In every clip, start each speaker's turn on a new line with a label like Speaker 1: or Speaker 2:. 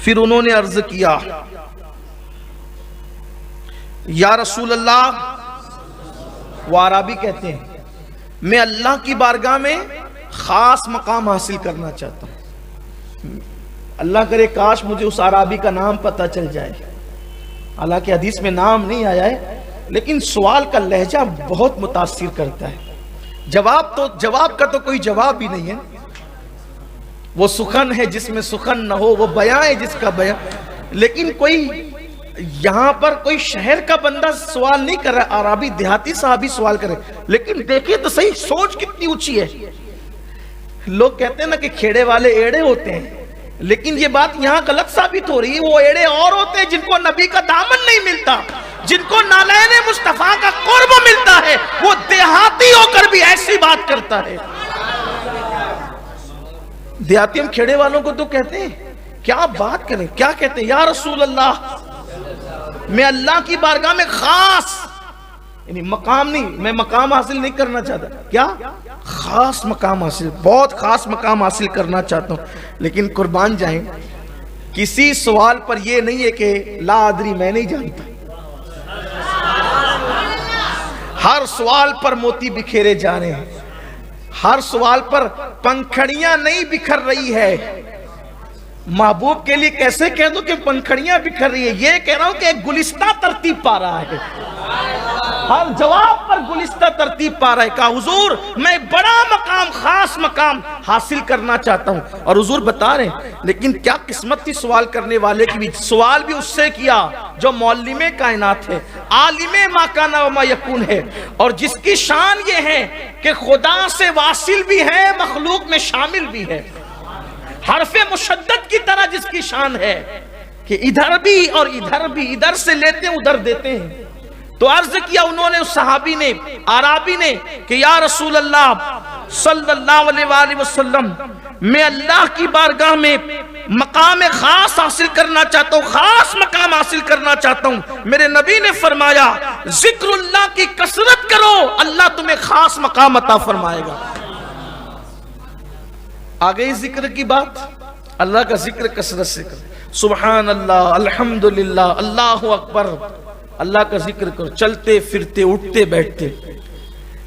Speaker 1: پھر انہوں نے عرض کیا یا رسول اللہ، وہ عربی کہتے ہیں میں اللہ کی بارگاہ میں خاص مقام حاصل کرنا چاہتا ہوں، اللہ کرے کاش مجھے اس عربی کا نام پتہ چل جائے، حالانکہ حدیث میں نام نہیں آیا ہے، لیکن سوال کا لہجہ بہت متاثر کرتا ہے۔ جواب کا تو کوئی جواب ہی نہیں ہے، وہ سخن ہے جس میں سخن نہ ہو، وہ بیان ہے جس کا بیان، لیکن کوئی یہاں پر کوئی شہر کا بندہ سوال نہیں کر رہا، عربی دیہاتی صحابی سوال کر رہے، لیکن دیکھیں تو صحیح سوچ کتنی اونچی ہے۔ لوگ کہتے ہیں نا کہ کھیڑے والے ایڑے ہوتے ہیں، لیکن یہ بات یہاں غلط ثابت ہو رہی ہے، وہ ایڑے اور ہوتے ہیں جن کو نبی کا دامن نہیں ملتا، جن کو نالین مصطفیٰ کا قرب ملتا ہے، وہ دیہاتی ہو کر بھی ایسی بات کرتا ہے۔ دیہاتی ہم کھیڑے والوں کو تو کہتے ہیں کیا بات کریں، کیا کہتے ہیں یا رسول اللہ میں اللہ کی بارگاہ میں خاص، یعنی مقام نہیں، میں مقام حاصل نہیں کرنا چاہتا، کیا خاص مقام حاصل، بہت خاص مقام حاصل کرنا چاہتا ہوں۔ لیکن قربان جائیں کسی سوال پر یہ نہیں ہے کہ لا ادری میں نہیں جانتا، ہر سوال پر موتی بکھیرے جا رہے ہیں، ہر سوال پر پنکھڑیاں نہیں بکھر رہی ہے۔ محبوب کے لیے کیسے کہہ دو کہ پنکھڑیاں بکھر رہی ہے، یہ کہہ رہا ہوں کہ ایک گلستہ ترتیب پا رہا ہے، ہر جواب پر گلستہ ترتیب پا رہا ہے، کہا حضور میں بڑا مقام، خاص مقام حاصل کرنا چاہتا ہوں، اور حضور بتا رہے ہیں لیکن کیا قسمت تھی سوال کرنے والے کی بھی، سوال بھی اس سے کیا جو معلم کائنات ہے، عالم ما کان و ما یکون ہے، اور جس کی شان یہ ہے کہ خدا سے واصل بھی ہے، مخلوق میں شامل بھی ہے، حرف مشدد کی طرح جس کی شان ہے کہ ادھر بھی اور ادھر بھی، ادھر سے لیتے ہیں ادھر دیتے ہیں۔ تو عرض کیا انہوں نے، اس صحابی نے، عربی نے، کہ یا رسول اللہ صلی اللہ علیہ وآلہ وسلم میں اللہ کی بارگاہ میں مقام خاص حاصل کرنا چاہتا ہوں، خاص مقام حاصل کرنا چاہتا ہوں۔ میرے نبی نے فرمایا ذکر اللہ کی کثرت کرو، اللہ تمہیں خاص مقام عطا فرمائے گا۔ آگئی ذکر کی بات، اللہ کا ذکر کثرت سے کرو، سبحان اللہ، الحمدللہ، اللہ اکبر، اللہ کا ذکر کرو، چلتے پھرتے اٹھتے بیٹھتے،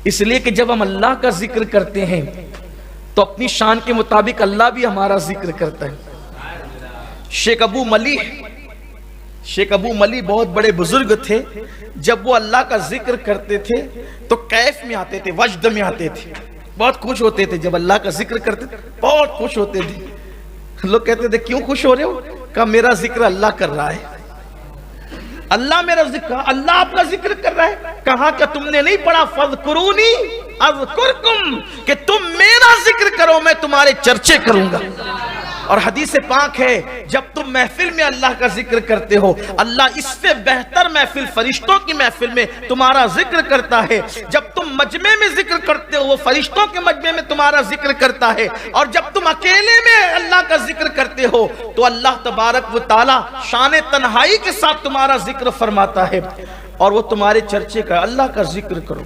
Speaker 1: اس لیے کہ جب ہم اللہ کا ذکر کرتے ہیں تو اپنی شان کے مطابق اللہ بھی ہمارا ذکر کرتا ہے۔ شیخ ابو ملی بہت بڑے بزرگ تھے، جب وہ اللہ کا ذکر کرتے تھے تو کیف میں آتے تھے، وجد میں آتے تھے، بہت خوش ہوتے تھے، جب اللہ کا ذکر کرتے تھے بہت خوش ہوتے تھے۔ لوگ کہتے تھے کیوں خوش ہو رہے ہو؟ کہا میرا ذکر اللہ کر رہا ہے، اللہ میرا ذکر، اللہ آپ کا ذکر کر رہا ہے۔ کہا کہ تم نے نہیں پڑھا فذکرونی اذکرکم، کہ تم میرا ذکر کرو میں تمہارے چرچے کروں گا۔ اور حدیث پاک ہے جب تم محفل میں اللہ کا ذکر کرتے ہو، اللہ اس سے بہتر محفل فرشتوں کی محفل میں تمہارا ذکر کرتا ہے۔ جب تم مجمع میں ذکر کرتے ہو وہ فرشتوں کے مجمع میں تمہارا ذکر کرتا ہے، اور جب تم اکیلے میں اللہ کا ذکر کرتے ہو تو اللہ تبارک و تعالی شان تنہائی کے ساتھ تمہارا ذکر فرماتا ہے، اور وہ تمہارے چرچے کا، اللہ کا ذکر کرو۔